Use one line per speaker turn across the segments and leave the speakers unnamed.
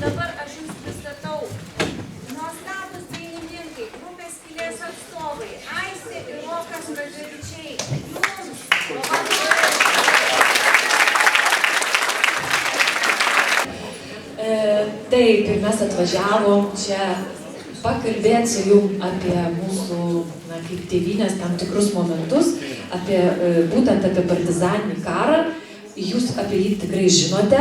dabar aš jums pristatau nuostabūs dainininkai, grupės Skylės atstovai, Aistė ir Rokas Radzevičiai. Jums!
Taip, ir mes atvažiavom čia pakalbėti su jum apie mūsų, kaip tėvynės tam tikrus momentus, būtent apie partizaninį karą. Jūs apie jį tikrai žinote,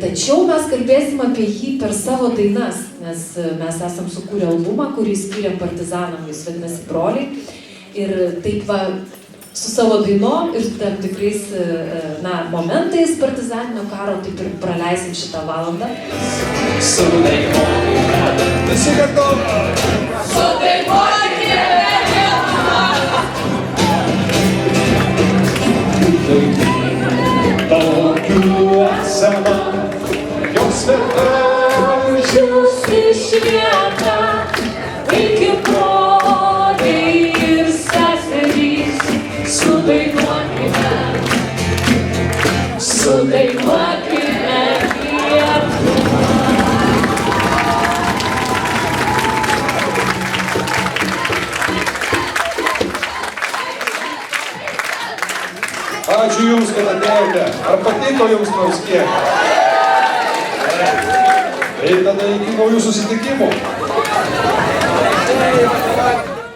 tačiau mes kalbėsim apie jį per savo dainas, nes mes esam sukūrę albumą, kurį skyrėm partizanam, jis vadinasi Broliai. Ir taip va, su savo dainom ir tam tikrais momentais partizaninio karo taip ir praleisim šitą valandą.
Jos vertažius išlieka iki broliai ir seserys. Sudainuokime Lietuvą. Ačiū Jums, kad atėjote. Ar patiko Jums nors kiek? Tai tada iki naujų susitikimų.